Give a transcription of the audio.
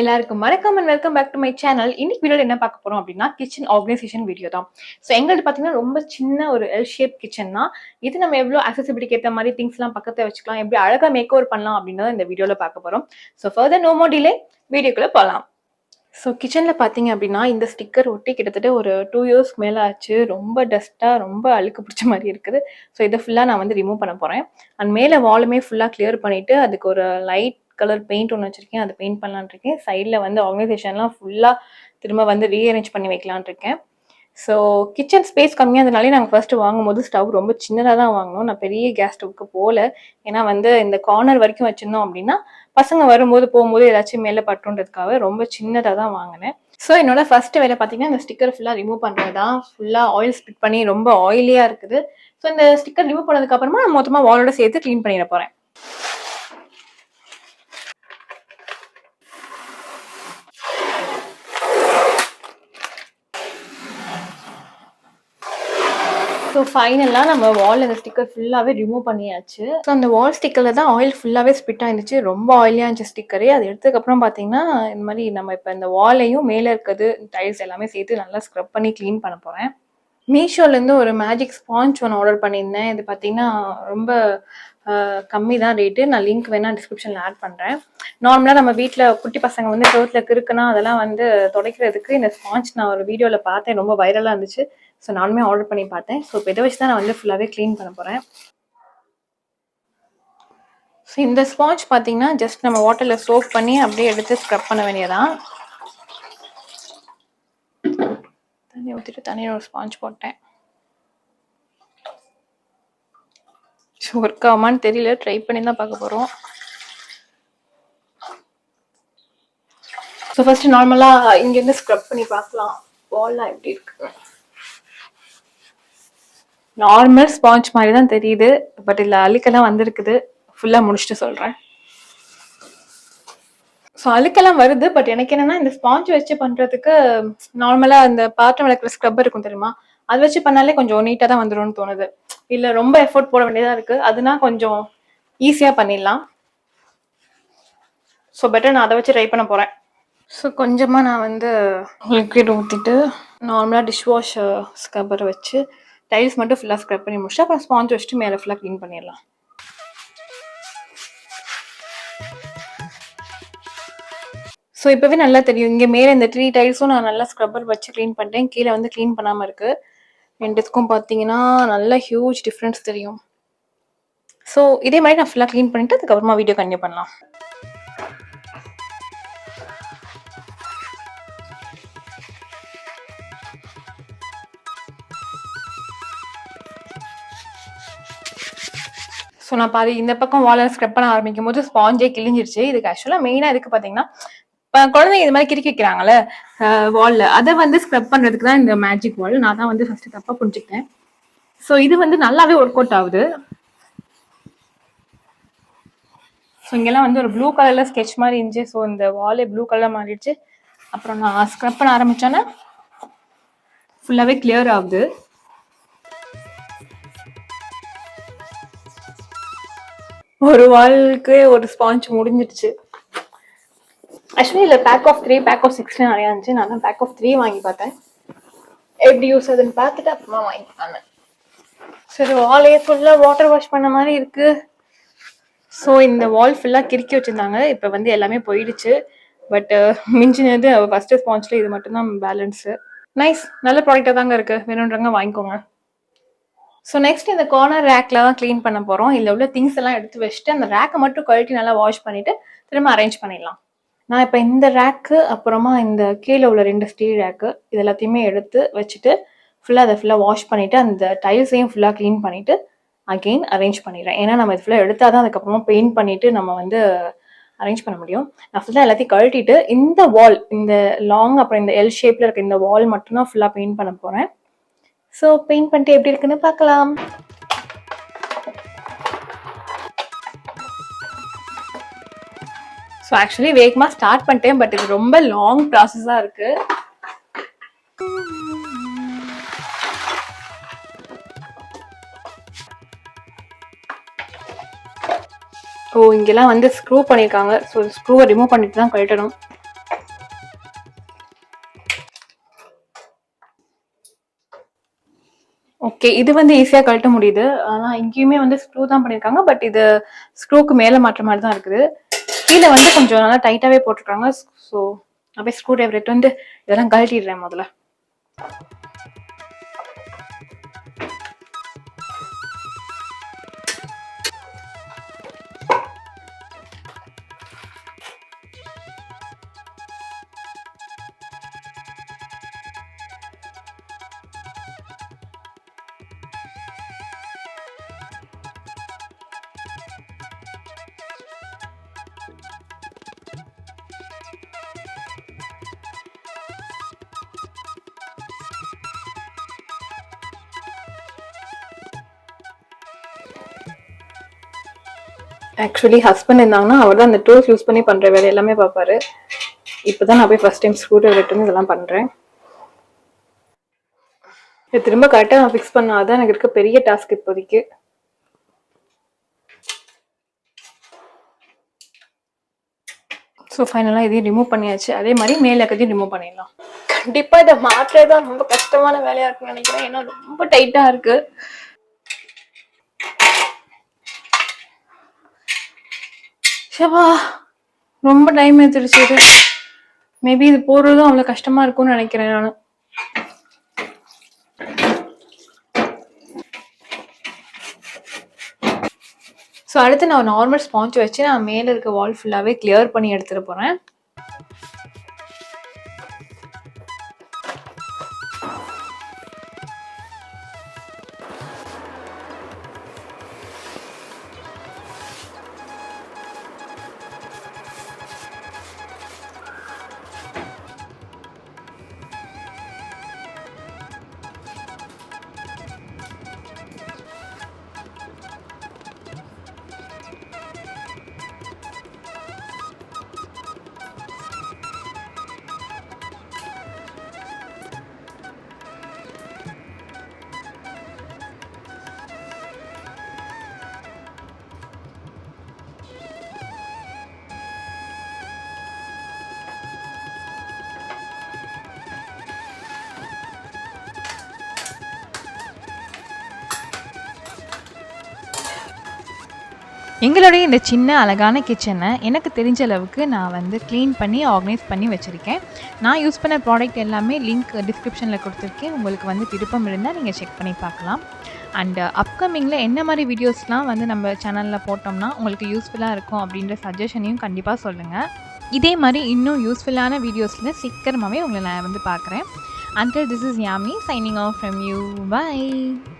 எல்லாருக்கும் வணக்கம் and welcome back to my channel. இன்னைக்கு வீடியோல என்ன பார்க்க போறோம் அப்படின்னா கிச்சன் ஆர்கனைசேஷன் வீடியோ தான். ஸோ எங்களுக்கு பார்த்தீங்கன்னா ரொம்ப சின்ன ஒரு எல் ஷேப் கிச்சன் தான். இது நம்ம எவ்வளோ அக்சசிபிலிட்டிக்கு ஏற்ற மாதிரி திங்ஸ்லாம் பக்கத்தில் வச்சுக்கலாம், எப்படி அழகாக மேக் ஓவர் பண்ணலாம் அப்படின்றத இந்த வீடியோவில் பார்க்க போறோம். So further no more delay, வீடியோக்குள்ள போகலாம். ஸோ கிச்சனில் பார்த்தீங்க அப்படின்னா இந்த ஸ்டிக்கர் ஒட்டி கிட்டத்தட்ட ஒரு 2 இயர்ஸ் மேலே ஆச்சு. ரொம்ப டஸ்ட்டாக ரொம்ப அழுக்கு பிடிச்ச மாதிரி இருக்குது. ஸோ இதை ஃபுல்லாக நான் வந்து ரிமூவ் பண்ண போகிறேன். அண்ட் மேலே வாலுமே ஃபுல்லாக கிளியர் பண்ணிவிட்டு அதுக்கு ஒரு லைட் கலர் பெயிண்ட் ஒன்று வச்சுருக்கேன், அதை பெயிண்ட் பண்ணலான் இருக்கேன். சைடில் வந்து ஆர்கனைசேஷன்லாம் ஃபுல்லாக திரும்ப வந்து ரீஅரேஞ்ச் பண்ணி வைக்கலான் இருக்கேன். ஸோ கிச்சன் ஸ்பேஸ் கம்மியாக இருந்தனாலே நாங்கள் ஃபர்ஸ்ட்டு வாங்கும்போது ஸ்டவ் ரொம்ப சின்னதாக தான் வாங்கினோம். நான் பெரிய கேஸ் ஸ்டவ்வுக்கு போகல. ஏன்னா வந்து இந்த கார்னர் வரைக்கும் வச்சுருந்தோம் அப்படின்னா பசங்க வரும்போது போகும்போது ஏதாச்சும் மேலே பட்டுன்றதுக்காக ரொம்ப சின்னதாக தான் வாங்கினேன். ஸோ என்னோட ஃபர்ஸ்ட் வேலை பார்த்தீங்கன்னா இந்த ஸ்டிக்கர் ஃபுல்லாக ரிமூவ் பண்ணுறது தான். ஃபுல்லாக ஆயில் ஸ்பிட் பண்ணி ரொம்ப ஆயிலியாக இருக்குது. ஸோ இந்த ஸ்டிக்கர் ரிமூவ் பண்ணதுக்கப்புறமா நான் மொத்தமாக வாலோட சேர்த்து க்ளீன் பண்ணிட போகிறேன். ஸோ ஃபைனலாக நம்ம வால் அந்த ஸ்டிக்கர் ஃபுல்லாகவே ரிமூவ் பண்ணியாச்சு. ஸோ அந்த வால் ஸ்டிக்கரில் தான் ஆயில் ஃபுல்லாகவே ஸ்பிட் ஆயிருந்துச்சு. ரொம்ப ஆயிலியாக இருந்துச்சு ஸ்டிக்கரே. அது எடுத்ததுக்கப்புறம் பார்த்தீங்கன்னா இந்த மாதிரி நம்ம இப்போ இந்த வாலையும் மேலே இருக்கிறது டைல்ஸ் எல்லாமே சேர்த்து நல்லா ஸ்க்ரப் பண்ணி க்ளீன் பண்ண போகிறேன். மீஷோலேருந்து ஒரு மேஜிக் ஸ்பாஞ்ச் ஒன்று ஆர்டர் பண்ணியிருந்தேன். இது பார்த்தீங்கன்னா ரொம்ப கம்மி தான் ரேட்டு. நான் லிங்க் வேணால் டிஸ்கிரிப்ஷனில் ஆட் பண்ணுறேன். நார்மலாக நம்ம வீட்டில் குட்டி பசங்க வந்து செவுத்தில் கிறுக்குனா அதெல்லாம் வந்து துடைக்கிறதுக்கு இந்த ஸ்பாஞ்ச் நான் ஒரு வீடியோவில் பார்த்தேன், ரொம்ப வைரலாக இருந்துச்சு. ஸோ நானுமே ஆர்டர் பண்ணி பார்த்தேன். ஸோ இப்போ இதை வச்சு தான் நான் வந்து ஃபுல்லாகவே க்ளீன் பண்ண போகிறேன். ஸோ இந்த ஸ்பாஞ்ச் பார்த்தீங்கன்னா ஜஸ்ட் நம்ம வாட்டரில் சோப் பண்ணி அப்படியே எடுத்து ஸ்க்ரப் பண்ண வேண்டியதான். தண்ணி ஊற்றிட்டு தண்ணியில் ஒரு ஸ்பாஞ்ச் போட்டேன். ஸோ ஒர்க் ஆகுமான்னு தெரியல, ட்ரை பண்ணி தான் பார்க்க போகிறோம். ஸோ ஃபர்ஸ்ட் நார்மலாக இங்கேருந்து ஸ்க்ரப் பண்ணி பார்க்கலாம் வால்லாம் எப்படி இருக்கு. நார்மல் ஸ்பாஞ்ச் மாதிரி தான் தெரியுது, பட் இதில் அழுக்கெல்லாம் வந்திருக்குது. ஃபுல்லாக முடிச்சுட்டு சொல்கிறேன். ஸோ அழுக்கெல்லாம் வருது, பட் எனக்கு என்னன்னா இந்த ஸ்பாஞ்ச் வச்சு பண்ணுறதுக்கு நார்மலாக இந்த பாத்திரம் விளக்குற ஸ்க்ரப்பர் இருக்கும் தெரியுமா, அது வச்சு பண்ணாலே கொஞ்சம் நீட்டாக தான் வந்துடும்னு தோணுது. இல்லை ரொம்ப எஃபோர்ட் போட வேண்டியதாக இருக்குது, அதுனா கொஞ்சம் ஈஸியாக பண்ணிடலாம். ஸோ பெட்டர் நான் அதை வச்சு ட்ரை பண்ண போகிறேன். ஸோ கொஞ்சமாக நான் வந்து லிக்விட் ஊற்றிட்டு நார்மலாக டிஷ் வாஷ் ஸ்க்ரப்பரை வச்சு டைல்ஸ் மட்டும் ஃபுல்லாக ஸ்க்ரப் பண்ணி முடிச்சுட்டு அப்புறம் ஸ்பாஞ்ச் வச்சுட்டு மேலே ஃபுல்லாக க்ளீன் பண்ணிடலாம். ஸோ இப்போவே நல்லா தெரியும், இங்கே மேலே இந்த 3 டைல்ஸும் நான் நல்லா ஸ்க்ரப்பர் வச்சு க்ளீன் பண்ணிட்டேன். கீழே வந்து க்ளீன் பண்ணாமல் இருக்குது. ரெண்டுத்துக்கும் பார்த்தீங்கன்னா நல்ல ஹியூஜ் டிஃப்ரென்ஸ் தெரியும். ஸோ இதே மாதிரி நான் ஃபுல்லாக க்ளீன் பண்ணிவிட்டு அதுக்கப்புறமா வீடியோ கண்டினியூ பண்ணலாம். ஸோ நான் பாதி இந்த பக்கம் வாலை ஸ்க்ரப் பண்ண ஆரம்பிக்கும் போது ஸ்பாஞ்சே கிழிஞ்சிருச்சு. இதுக்கு ஆக்சுவலாக மெயினாக எதுக்கு பார்த்தீங்கன்னா குழந்தைங்க இது மாதிரி கிறுக்கி வைக்கிறாங்கல்ல வாலில், அதை வந்து ஸ்க்ரப் பண்ணுறதுக்கு தான் இந்த மேஜிக் வால். நான் தான் வந்து ஃபஸ்ட்டு தப்பாக புரிஞ்சுக்கிட்டேன். ஸோ இது வந்து நல்லாவே ஒர்க் அவுட் ஆகுது. ஸோ இங்கெல்லாம் வந்து ஒரு ப்ளூ கலரில் ஸ்கெட்ச் மாதிரி இருந்துச்சு. ஸோ இந்த வாலே ப்ளூ கலரில் மாறிடுச்சு. அப்புறம் நான் ஸ்க்ரப் பண்ண ஆரம்பித்தோன்னே ஃபுல்லாகவே கிளியர் ஆகுது. ஒரு வால்க்கு ஒரு ஸ்பாஞ்ச் முடிஞ்சிடுச்சு. ஆக்சுவலி இல்லை, பேக் ஆஃப் 3 பேக் ஆஃப் 6 நிறையா இருந்துச்சு. நான் தான் பேக் ஆஃப் 3 வாங்கி பார்த்தேன், எப்படி யூஸ் ஆகுதுன்னு பார்த்துட்டு அப்புறமா வாங்கிட்டாங்க. சரி, வாலே ஃபுல்லாக வாட்டர் வாஷ் பண்ண மாதிரி இருக்கு. ஸோ இந்த வால் ஃபுல்லாக கிறுக்கி வச்சுருந்தாங்க, இப்போ வந்து எல்லாமே போயிடுச்சு. பட் மிஞ்சினது ஃபஸ்ட்டு ஸ்பாஞ்சில் இது மட்டும்தான் பேலன்ஸு. நைஸ், நல்ல ப்ராடக்டாக தாங்க இருக்குது, வேணுன்றவங்க வாங்கிக்கோங்க. ஸோ நெக்ஸ்ட் இந்த கார்னர் ரேக்கில் தான் க்ளீன் பண்ண போகிறோம். இதில் உள்ள திங்ஸ் எல்லாம் எடுத்து வச்சுட்டு அந்த ரேக்கை மட்டும் கழட்டி நல்லா வாஷ் பண்ணிவிட்டு திரும்ப அரேஞ்ச் பண்ணிடலாம். நான் இப்போ இந்த ரேக்கு அப்புறமா இந்த கீழே உள்ள 2 ஸ்டீல் ரேக்கு இது எல்லாத்தையுமே எடுத்து வச்சுட்டு ஃபுல்லாக அதை ஃபுல்லாக வாஷ் பண்ணிவிட்டு அந்த டைல்ஸையும் ஃபுல்லாக க்ளீன் பண்ணிவிட்டு அகெயின் அரேஞ்ச் பண்ணிடுறேன். ஏன்னா நம்ம இது ஃபுல்லாக எடுத்தால் தான் அதுக்கப்புறமா பெயிண்ட் பண்ணிவிட்டு நம்ம வந்து அரேஞ்ச் பண்ண முடியும். நான் ஃபுல்லாக எல்லாத்தையும் கழட்டிட்டு இந்த வால், இந்த லாங் அப்புறம் இந்த எல் ஷேப்பில் இருக்க இந்த வால் மட்டும்தான் ஃபுல்லாக பெயிண்ட் பண்ண போகிறேன். ஸோ பெயிண்ட் பண்ணிட்டு எப்படி இருக்குன்னு பார்க்கலாம். ஸோ ஆக்சுவலி வேகமாக ஸ்டார்ட் பண்ணிட்டேன், பட் இது ரொம்ப லாங் ப்ராசஸாக இருக்குது. ஓ, இங்கெல்லாம் வந்து ஸ்க்ரூ பண்ணியிருக்காங்க. ஸோ ஸ்க்ரூவை ரிமூவ் பண்ணிட்டு தான் கழட்டணும். ஓகே. இது வந்து ஈஸியா கழட்ட முடியுது. ஆனா இங்கேயுமே வந்து ஸ்க்ரூ தான் பண்ணியிருக்காங்க. பட் இது ஸ்க்ரூக்கு மேல மாட்ற மாரி தான் இருக்குது. கீழ வந்து கொஞ்சம் நல்லா டைட்டாவே போட்டுருக்காங்க. ஸோ நான் போய் ஸ்க்ரூ டிரைவர் எடுத்துட்டு வந்து இதெல்லாம் கழட்டிடுறேன் முதல்ல. ஆக்சுவலி ஹஸ்பண்ட் இருந்தாங்கன்னா அவர் தான் அந்த டூல்ஸ் யூஸ் பண்ணி பண்ற வேலை எல்லாமே பார்ப்பாரு. இப்போதான் நான் போய் ஃபர்ஸ்ட் டைம் ஸ்க்ரூ டிரைவர் எடுத்து இதெல்லாம் பண்றேன். இது திரும்ப கரெக்டாக நான் ஃபிக்ஸ் பண்ணாதான் எனக்கு இருக்க பெரிய டாஸ்க் இப்போதைக்கு. ஸோ ஃபைனலாக இதையும் ரிமூவ் பண்ணியாச்சு. அதே மாதிரி மேலே இருக்கிறதையும் ரிமூவ் பண்ணிடலாம். கண்டிப்பாக இதை மாற்றுறது தான் ரொம்ப கஷ்டமான வேலையாக இருக்குன்னு நினைக்கிறேன். ஏன்னா ரொம்ப டைட்டாக இருக்கு. ஷபா ரொம்ப டைம் எடுத்துருச்சு இது. மேபி இது போடுறதும் அவ்வளோ கஷ்டமாக இருக்கும்னு நினைக்கிறேன் நான். ஸோ அடுத்து நான் நார்மல் ஸ்பாஞ்ச் வச்சு நான் மேலே இருக்க வால் ஃபுல்லாகவே கிளியர் பண்ணி எடுத்துகிட்டு போகிறேன். எங்களுடைய இந்த சின்ன அழகான கிச்சனை எனக்கு தெரிஞ்ச அளவுக்கு நான் வந்து க்ளீன் பண்ணி ஆர்கனைஸ் பண்ணி வச்சுருக்கேன். நான் யூஸ் பண்ண ப்ராடக்ட் எல்லாமே லிங்க் டிஸ்கிரிப்ஷனில் கொடுத்துருக்கேன். உங்களுக்கு வந்து விருப்பம் இருந்தால் நீங்கள் செக் பண்ணி பார்க்கலாம். அண்ட் அப்கமிங்கில் என்ன மாதிரி வீடியோஸ்லாம் வந்து நம்ம சேனலில் போட்டோம்னா உங்களுக்கு யூஸ்ஃபுல்லாக இருக்கும் அப்படின்ற சஜஷனையும் கண்டிப்பாக சொல்லுங்கள். இதே மாதிரி இன்னும் யூஸ்ஃபுல்லான வீடியோஸில் சீக்கிரமாகவே உங்களை நான் வந்து பார்க்குறேன். Until this is Yami signing off from you. Bye.